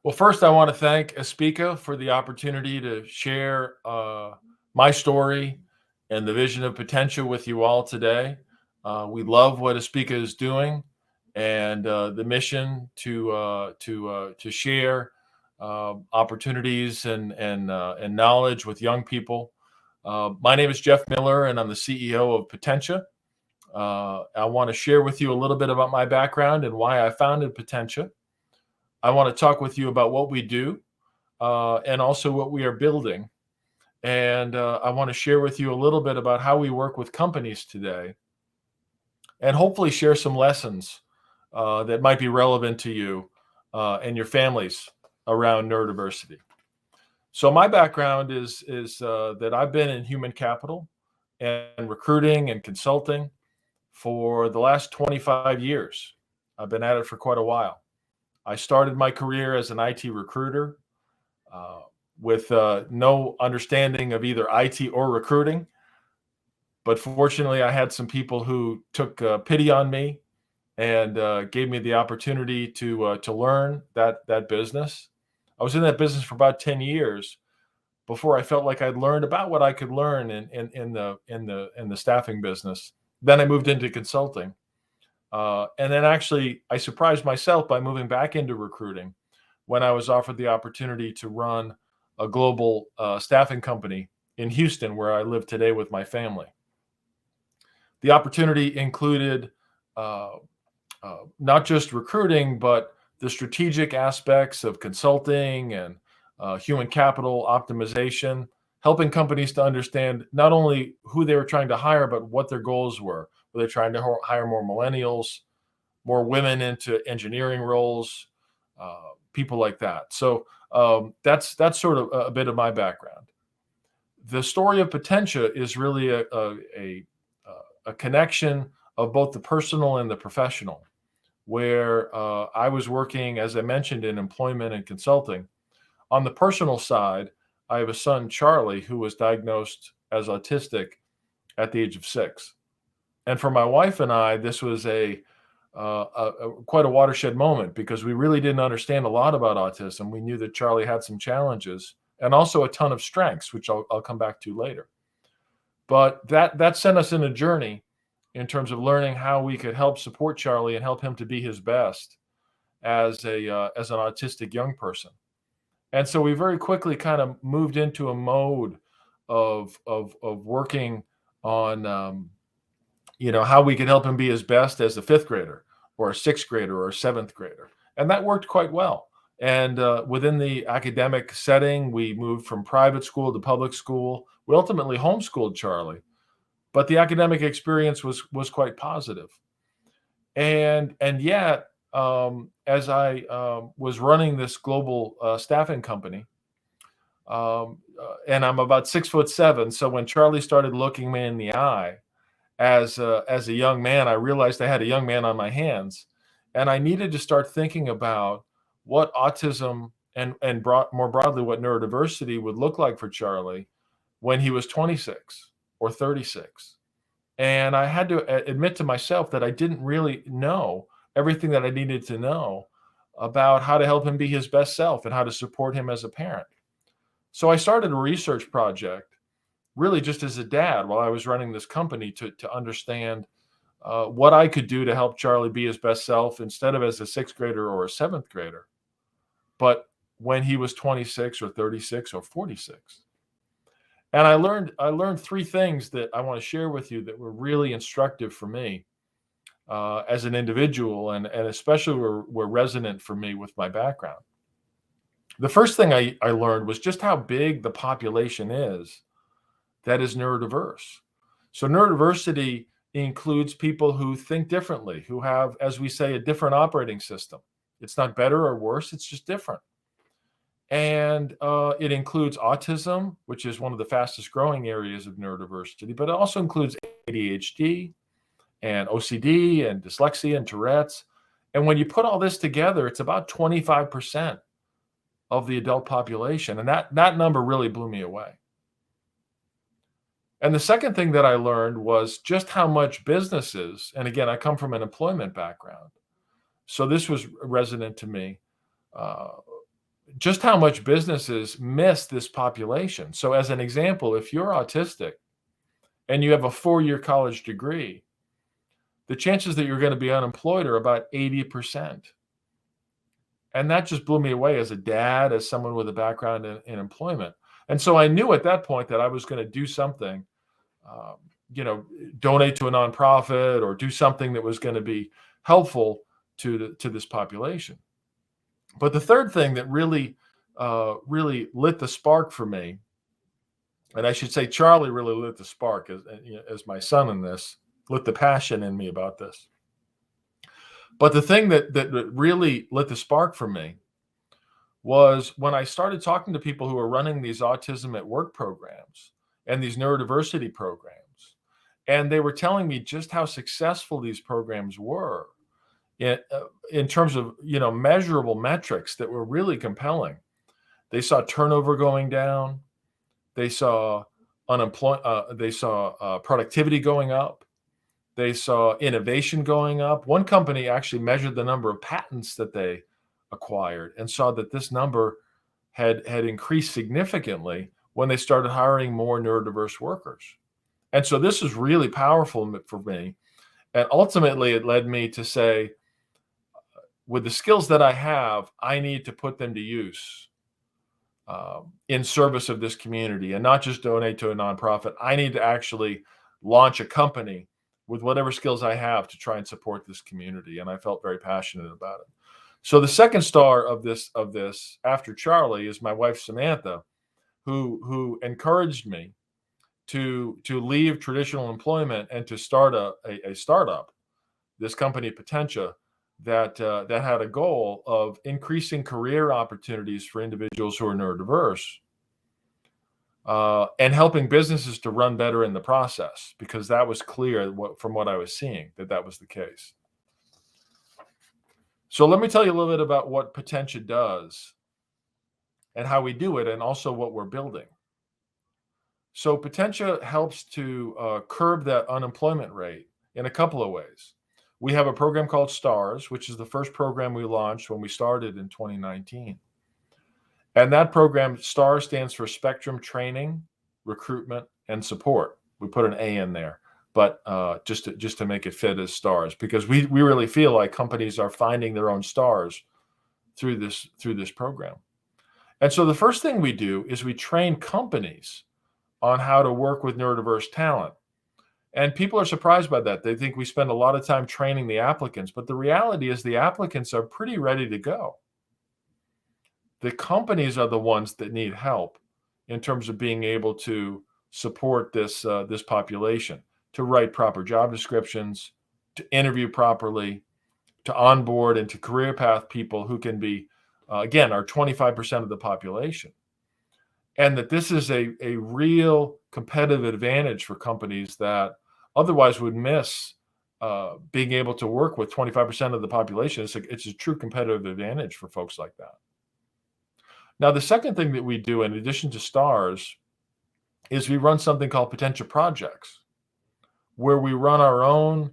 Well, first, I want to thank ASPIKA for the opportunity to share my story and the vision of Potentia with you all today. We love what ASPIKA is doing and the mission to share opportunities and knowledge with young people. My name is Jeff Miller, and I'm the CEO of Potentia. I want to share with you a little bit about my background and why I founded Potentia. I want to talk with you about what we do and also what we are building. And I want to share with you a little bit about how we work with companies today and hopefully share some lessons that might be relevant to you and your families around neurodiversity. So my background is that I've been in human capital and recruiting and consulting for the last 25 years. I've been at it for quite a while. I started my career as an IT recruiter with no understanding of either IT or recruiting. But fortunately, I had some people who took pity on me and gave me the opportunity to learn that business. I was in that business for about 10 years before I felt like I'd learned about what I could learn in the staffing business. Then I moved into consulting. And then actually, I surprised myself by moving back into recruiting when I was offered the opportunity to run a global staffing company in Houston, where I live today with my family. The opportunity included not just recruiting, but the strategic aspects of consulting and human capital optimization, helping companies to understand not only who they were trying to hire, but what their goals were. Were they trying to hire more millennials, more women into engineering roles, people like that? So that's sort of a bit of my background. The story of Potentia is really a connection of both the personal and the professional, where I was working, as I mentioned, in employment and consulting. On the personal side, I have a son, Charlie, who was diagnosed as autistic at the age of 6. And for my wife and I, this was quite a watershed moment because we really didn't understand a lot about autism. We knew that Charlie had some challenges and also a ton of strengths, which I'll come back to later. But that sent us in a journey in terms of learning how we could help support Charlie and help him to be his best as an autistic young person. And so we very quickly kind of moved into a mode of working on how we could help him be his best as a 5th grader or a 6th grader or a 7th grader. And that worked quite well. And within the academic setting, we moved from private school to public school. We ultimately homeschooled Charlie, but the academic experience was quite positive. And yet, as I was running this global staffing company, and I'm about 6'7", so when Charlie started looking me in the eye as a young man, I realized I had a young man on my hands, and I needed to start thinking about what autism and more broadly what neurodiversity would look like for Charlie when he was 26 or 36. And I had to admit to myself that I didn't really know everything that I needed to know about how to help him be his best self and how to support him as a parent. So I started a research project, really just as a dad, while I was running this company to understand what I could do to help Charlie be his best self instead of as a 6th grader or a 7th grader, but when he was 26 or 36 or 46. And I learned 3 things that I want to share with you that were really instructive for me as an individual and especially were resonant for me with my background. The first thing I learned was just how big the population is that is neurodiverse. So neurodiversity includes people who think differently, who have, as we say, a different operating system. It's not better or worse, it's just different. And it includes autism, which is one of the fastest growing areas of neurodiversity, but it also includes ADHD and OCD and dyslexia and Tourette's. And when you put all this together, it's about 25% of the adult population. And that number really blew me away. And the second thing that I learned was just how much businesses, and again, I come from an employment background, so this was resonant to me, just how much businesses miss this population. So as an example, if you're autistic and you have a 4-year college degree, the chances that you're going to be unemployed are about 80%. And that just blew me away as a dad, as someone with a background in employment. And so I knew at that point that I was going to do something, donate to a nonprofit or do something that was going to be helpful to this population. But the third thing that really lit the spark for me, and I should say Charlie really lit the spark as my son in this, lit the passion in me about this. But the thing that really lit the spark for me was when I started talking to people who are running these autism at work programs and these neurodiversity programs, and they were telling me just how successful these programs were in terms of measurable metrics that were really compelling. They saw turnover going down. They saw productivity going up. They saw innovation going up. One company actually measured the number of patents that they acquired and saw that this number had increased significantly when they started hiring more neurodiverse workers. And so this is really powerful for me. And ultimately, it led me to say, with the skills that I have, I need to put them to use in service of this community and not just donate to a nonprofit. I need to actually launch a company with whatever skills I have to try and support this community. And I felt very passionate about it. So the second star of this after Charlie is my wife, Samantha, who encouraged me to leave traditional employment and to start a startup, this company Potentia, that had a goal of increasing career opportunities for individuals who are neurodiverse, and helping businesses to run better in the process, because that was clear from what I was seeing that was the case. So let me tell you a little bit about what Potentia does and how we do it, and also what we're building. So Potentia helps to curb that unemployment rate in a couple of ways. We have a program called STARS, which is the first program we launched when we started in 2019. And that program, STARS, stands for Spectrum Training, Recruitment, and Support. We put an A in there, but just to make it fit as STARS, because we really feel like companies are finding their own stars through this program. And so the first thing we do is we train companies on how to work with neurodiverse talent. And people are surprised by that. They think we spend a lot of time training the applicants, but the reality is the applicants are pretty ready to go. The companies are the ones that need help in terms of being able to support this population, to write proper job descriptions, to interview properly, to onboard and to career path people who can be, again, are 25% of the population. And that this is a real competitive advantage for companies that otherwise would miss being able to work with 25% of the population. It's a true competitive advantage for folks like that. Now, the second thing that we do in addition to STARS is we run something called Potentia Projects, where we run our own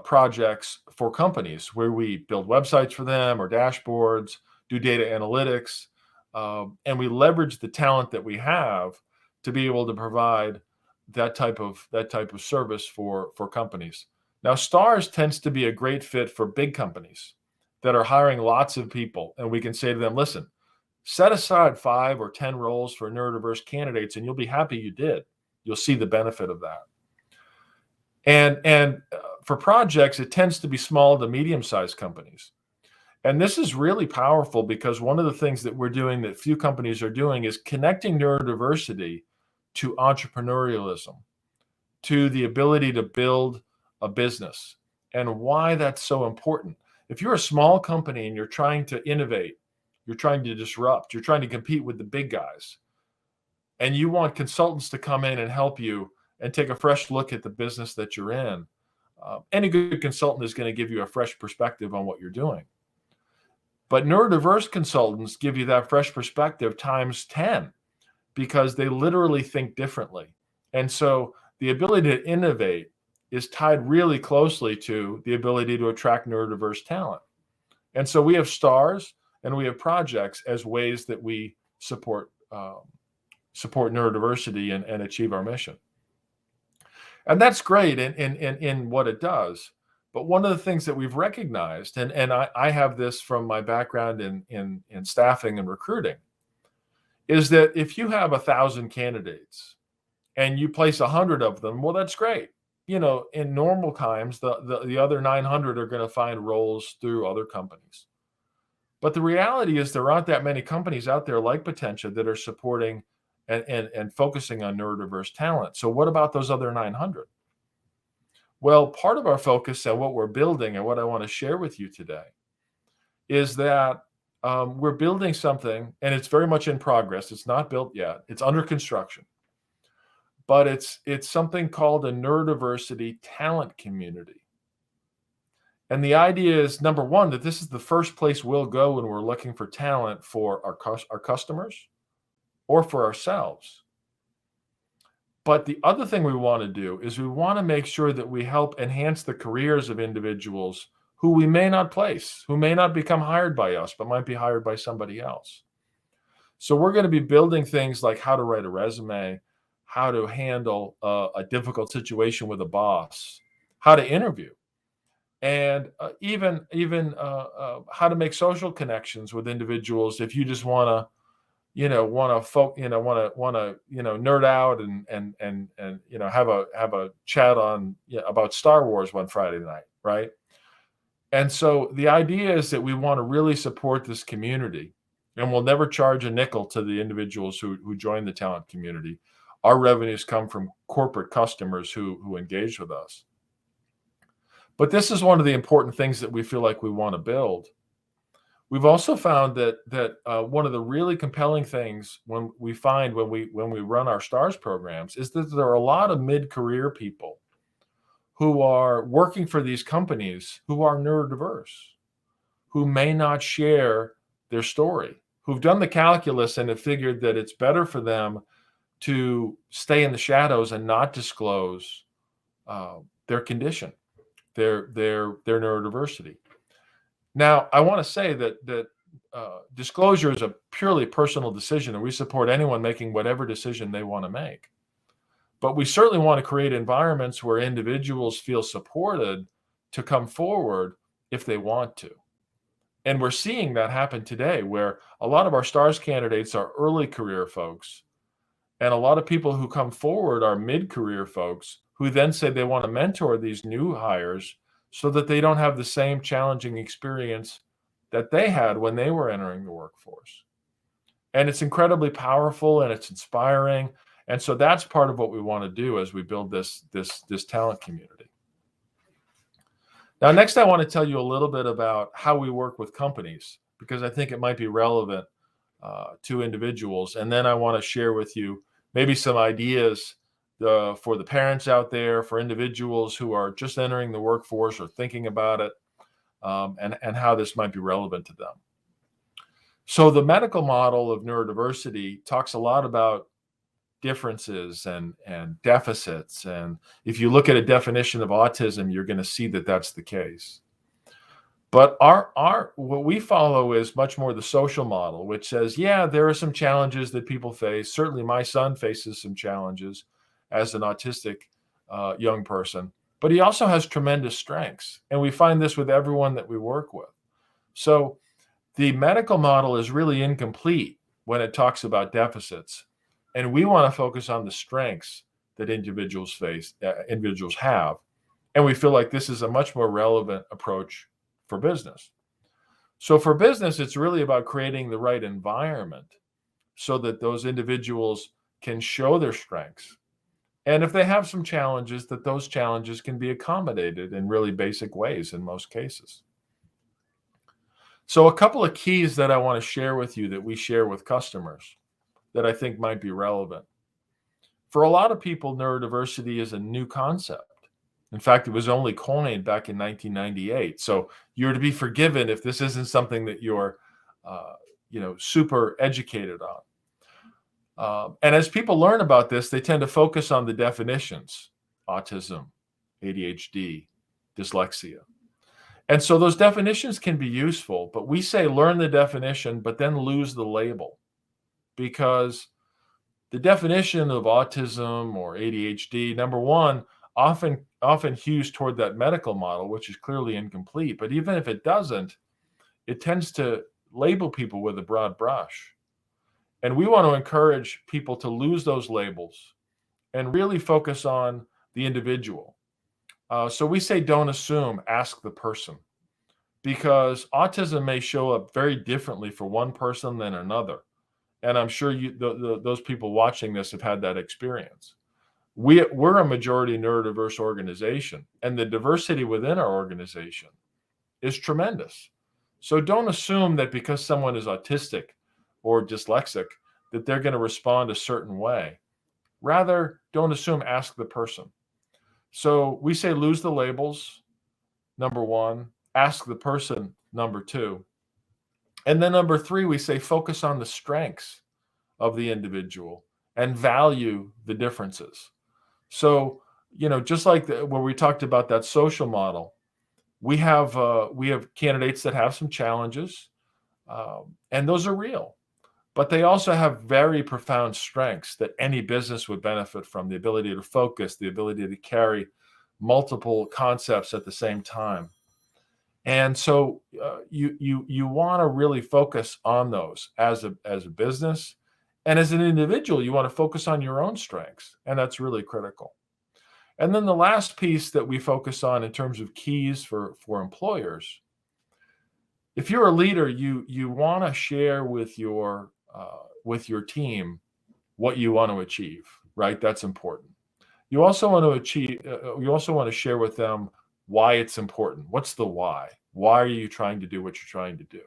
projects for companies, where we build websites for them or dashboards, do data analytics, and we leverage the talent that we have to be able to provide that type of service for companies. Now, STARS tends to be a great fit for big companies that are hiring lots of people, and we can say to them, listen, set aside 5 or 10 roles for neurodiverse candidates, and you'll be happy you did. You'll see the benefit of that. And for projects, it tends to be small to medium-sized companies. And this is really powerful because one of the things that we're doing that few companies are doing is connecting neurodiversity to entrepreneurialism, to the ability to build a business, and why that's so important. If you're a small company and you're trying to innovate, you're trying to disrupt, you're trying to compete with the big guys, and you want consultants to come in and help you and take a fresh look at the business that you're in, any good consultant is going to give you a fresh perspective on what you're doing. But neurodiverse consultants give you that fresh perspective times 10 because they literally think differently. And so the ability to innovate is tied really closely to the ability to attract neurodiverse talent. And so we have STARS, and we have projects as ways that we support neurodiversity and achieve our mission. And that's great in what it does. But one of the things that we've recognized, and I have this from my background in staffing and recruiting, is that if you have 1,000 candidates and you place 100 of them, well, that's great. In normal times, the other 900 are going to find roles through other companies. But the reality is there aren't that many companies out there like Potentia that are supporting and focusing on neurodiverse talent. So what about those other 900? Well, part of our focus and what we're building and what I want to share with you today is that we're building something, and it's very much in progress. It's not built yet. It's under construction. But it's something called a neurodiversity talent community. And the idea is, number one, that this is the first place we'll go when we're looking for talent for our customers or for ourselves. But the other thing we want to do is we want to make sure that we help enhance the careers of individuals who we may not place, who may not become hired by us, but might be hired by somebody else. So we're going to be building things like how to write a resume, how to handle a difficult situation with a boss, how to interview, and even how to make social connections with individuals if you just want to nerd out and have a chat on about Star Wars one Friday night, right? And so the idea is that we want to really support this community, and we'll never charge a nickel to the individuals who join the talent community. Our revenues come from corporate customers who engage with us. But this is one of the important things that we feel like we want to build. We've also found that one of the really compelling things when we run our STARS programs is that there are a lot of mid-career people who are working for these companies who are neurodiverse, who may not share their story, who've done the calculus and have figured that it's better for them to stay in the shadows and not disclose their condition, their neurodiversity. Now, I want to say that disclosure is a purely personal decision, and we support anyone making whatever decision they want to make. But we certainly want to create environments where individuals feel supported to come forward if they want to. And we're seeing that happen today, where a lot of our STARS candidates are early career folks, and a lot of people who come forward are mid-career folks who then say they want to mentor these new hires so that they don't have the same challenging experience that they had when they were entering the workforce. And it's incredibly powerful and it's inspiring. And so that's part of what we want to do as we build this talent community. Now, next, I want to tell you a little bit about how we work with companies, because I think it might be relevant to individuals. And then I want to share with you maybe some ideas for the parents out there, for individuals who are just entering the workforce or thinking about it, and how this might be relevant to them. So the medical model of neurodiversity talks a lot about differences and deficits. And if you look at a definition of autism, you're going to see that that's the case. But what we follow is much more the social model, which says, yeah, there are some challenges that people face. Certainly my son faces some challenges as an autistic young person, but he also has tremendous strengths. And we find this with everyone that we work with. So the medical model is really incomplete when it talks about deficits. And we want to focus on the strengths that individuals have. And we feel like this is a much more relevant approach for business. So for business, it's really about creating the right environment so that those individuals can show their strengths. And if they have some challenges, that those challenges can be accommodated in really basic ways in most cases. So a couple of keys that I want to share with you that we share with customers that I think might be relevant. For a lot of people, neurodiversity is a new concept. In fact, it was only coined back in 1998. So you're to be forgiven if this isn't something that you're, super educated on. And as people learn about this, they tend to focus on the definitions: autism, ADHD, dyslexia. And so those definitions can be useful, but we say learn the definition, but then lose the label, because the definition of autism or ADHD, number one, often hews toward that medical model, which is clearly incomplete. But even if it doesn't, it tends to label people with a broad brush. And we want to encourage people to lose those labels and really focus on the individual. So we say don't assume, ask the person, because autism may show up very differently for one person than another. And I'm sure those people watching this have had that experience. We're a majority neurodiverse organization, and the diversity within our organization is tremendous. So don't assume that because someone is autistic or dyslexic that they're going to respond a certain way. Rather, don't assume, ask the person. So we say lose the labels, number one, ask the person, number two. And then number three, we say focus on the strengths of the individual and value the differences. So, just like where we talked about that social model, we have candidates that have some challenges, and those are real. But they also have very profound strengths that any business would benefit from: the ability to focus, the ability to carry multiple concepts at the same time. And so you want to really focus on those as a business, and as an individual, you want to focus on your own strengths, and that's really critical. And then the last piece that we focus on in terms of keys for employers, if you're a leader, you want to share with your team what you want to achieve, right? That's important. You also want to share with them why it's important. What's the why? Why are you trying to do what you're trying to do?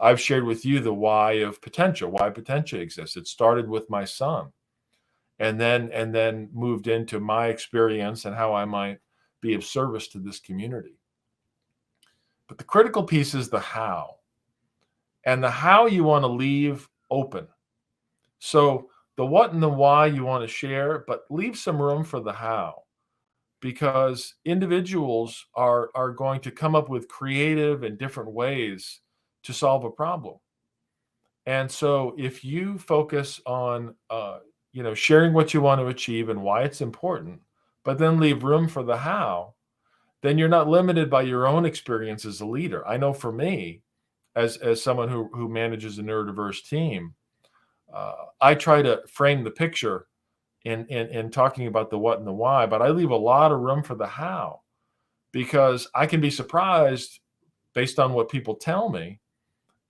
I've shared with you the why of Potentia, why Potentia exists. It started with my son, and then moved into my experience and how I might be of service to this community. But the critical piece is the how. And the how you want to leave open. So the what and the why you want to share, but leave some room for the how, because individuals are going to come up with creative and different ways to solve a problem. And so if you focus on sharing what you want to achieve and why it's important, but then leave room for the how, then you're not limited by your own experience as a leader. I know for me, as someone who manages a neurodiverse team, I try to frame the picture in talking about the what and the why, but I leave a lot of room for the how, because I can be surprised based on what people tell me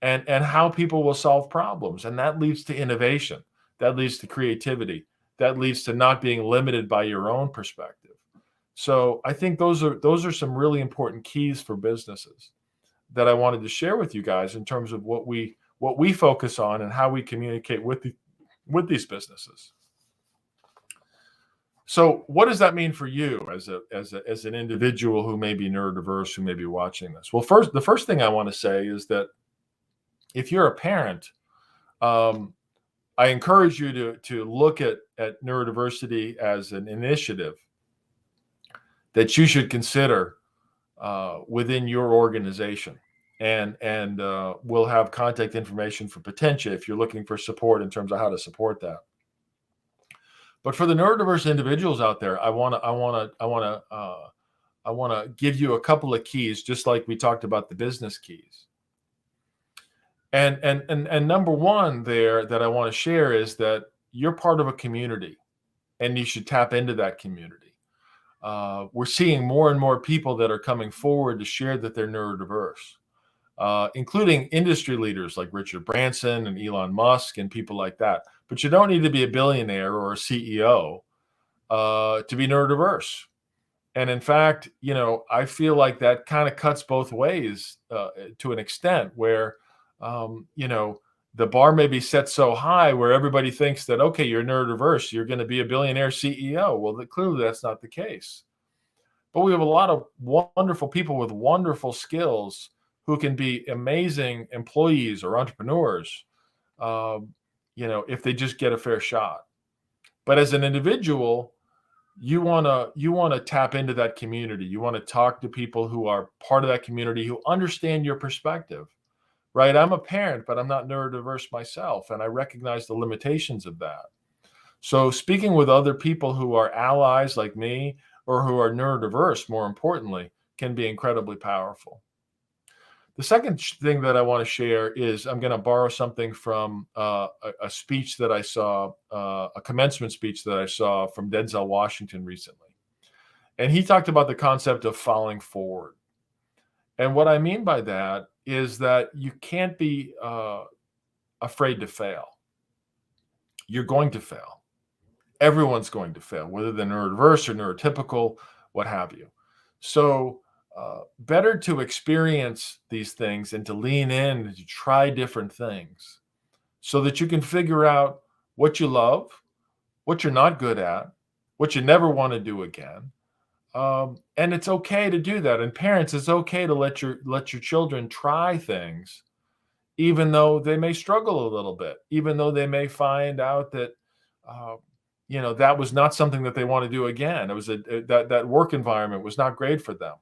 and how people will solve problems. And that leads to innovation. That leads to creativity. That leads to not being limited by your own perspective. So I think those are some really important keys for businesses that I wanted to share with you guys in terms of what we focus on and how we communicate with these businesses. So what does that mean for you as an individual who may be neurodiverse, who may be watching this? Well, the first thing I want to say is that if you're a parent, I encourage you to look at neurodiversity as an initiative that you should consider within your organization. And we'll have contact information for Potentia if you're looking for support in terms of how to support that. But for the neurodiverse individuals out there, I want to give you a couple of keys, just like we talked about the business keys. And number one there that I want to share is that you're part of a community, and you should tap into that community. We're seeing more and more people that are coming forward to share that they're neurodiverse, including industry leaders like Richard Branson and Elon Musk and people like that. But you don't need to be a billionaire or a CEO to be neurodiverse. And in fact, I feel like that kind of cuts both ways to an extent where, the bar may be set so high where everybody thinks that, okay, you're neurodiverse, you're going to be a billionaire CEO. Well, clearly that's not the case. But we have a lot of wonderful people with wonderful skills who can be amazing employees or entrepreneurs, if they just get a fair shot. But as an individual, you want to tap into that community. You want to talk to people who are part of that community, who understand your perspective, right? I'm a parent, but I'm not neurodiverse myself, and I recognize the limitations of that. So speaking with other people who are allies like me, or who are neurodiverse, more importantly, can be incredibly powerful. The second thing that I want to share is I'm going to borrow something from a speech that I saw, a commencement speech that I saw from Denzel Washington recently. And he talked about the concept of falling forward. And what I mean by that is that you can't be afraid to fail. You're going to fail. Everyone's going to fail, whether they're neurodiverse or neurotypical, what have you. So better to experience these things and to lean in and to try different things so that you can figure out what you love, what you're not good at, what you never want to do again. And it's okay to do that. And parents, it's okay to let your children try things, even though they may struggle a little bit, even though they may find out that uh, that was not something that they want to do again. It was that work environment was not great for them,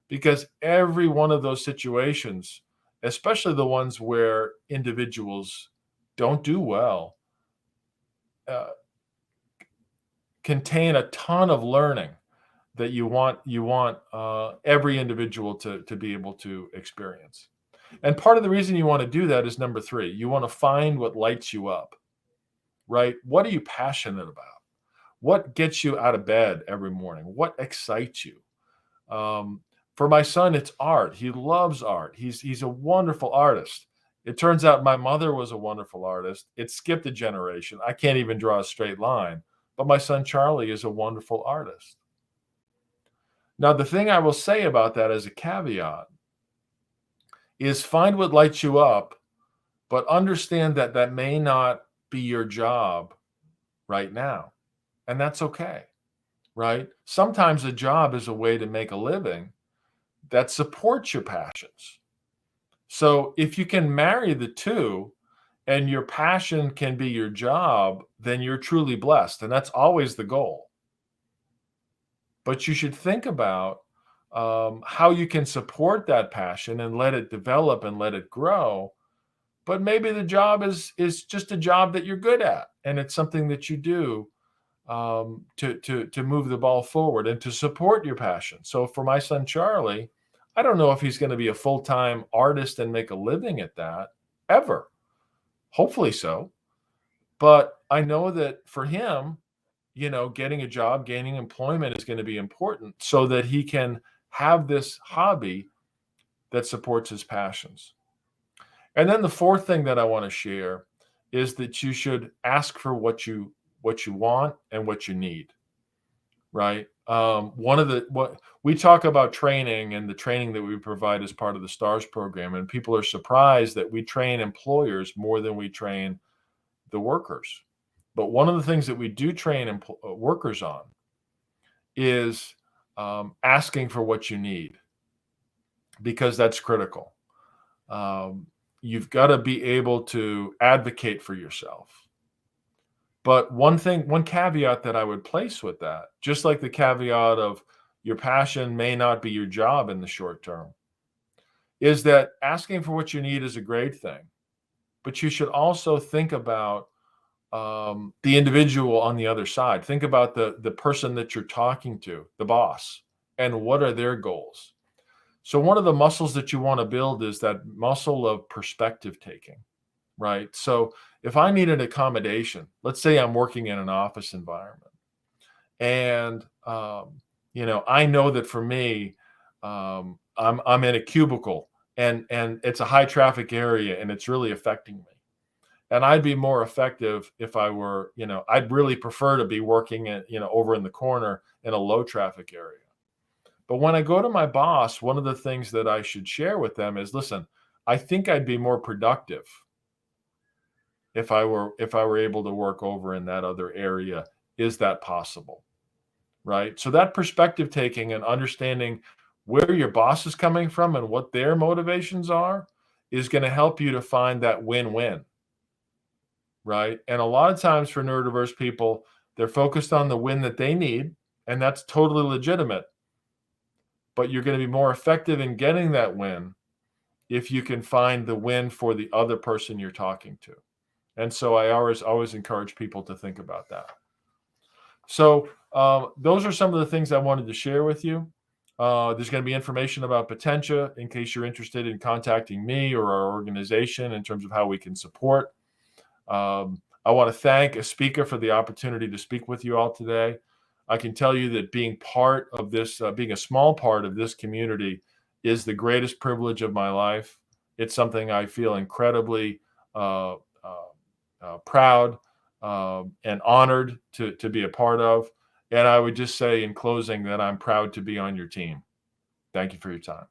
because every one of those situations, especially the ones where individuals don't do well, uh, contain a ton of learning that you want every individual to be able to experience. And part of the reason you want to do that is number three. You want to find what lights you up, right? What are you passionate about? What gets you out of bed every morning? What excites you? For my son, it's art. He loves art. He's a wonderful artist. It turns out my mother was a wonderful artist. It skipped a generation. I can't even draw a straight line, but my son Charlie is a wonderful artist. Now, the thing I will say about that as a caveat is find what lights you up, but understand that that may not be your job right now. And that's okay, right? Sometimes a job is a way to make a living that supports your passions. So if you can marry the two and your passion can be your job, then you're truly blessed. And that's always the goal. But you should think about how you can support that passion and let it develop and let it grow. But maybe the job is just a job that you're good at, and it's something that you do to move the ball forward and to support your passion. So for my son Charlie, I don't know if he's going to be a full-time artist and make a living at that ever. Hopefully so. But I know that for him, getting a job, gaining employment is going to be important so that he can have this hobby that supports his passions. And then the fourth thing that I want to share is that you should ask for what you want and what you need, right? What we talk about training and the training that we provide as part of the STARS program, and people are surprised that we train employers more than we train the workers. But one of the things that we do train workers on is asking for what you need, because that's critical. You've got to be able to advocate for yourself. But one caveat that I would place with that, just like the caveat of your passion may not be your job in the short term, is that asking for what you need is a great thing. But you should also think about the individual on the other side. Think about the person that you're talking to, the boss, and what are their goals. So one of the muscles that you want to build is that muscle of perspective taking, right? So if I need an accommodation, let's say I'm working in an office environment, and I know that for me, I'm in a cubicle, and it's a high traffic area, and it's really affecting me. And I'd be more effective if I were, I'd really prefer to be working at, over in the corner in a low traffic area. But when I go to my boss, one of the things that I should share with them is, listen, I think I'd be more productive if I were able to work over in that other area. Is that possible? Right? So that perspective taking and understanding where your boss is coming from and what their motivations are is going to help you to find that win-win. Right? And a lot of times for neurodiverse people, they're focused on the win that they need, and that's totally legitimate. But you're going to be more effective in getting that win if you can find the win for the other person you're talking to. And so I always encourage people to think about that. So those are some of the things I wanted to share with you. There's going to be information about Potentia in case you're interested in contacting me or our organization in terms of how we can support. I want to thank ASPIKA for the opportunity to speak with you all today. I can tell you that being part of this, being a small part of this community is the greatest privilege of my life. It's something I feel incredibly uh, proud and honored to be a part of. And I would just say in closing that I'm proud to be on your team. Thank you for your time.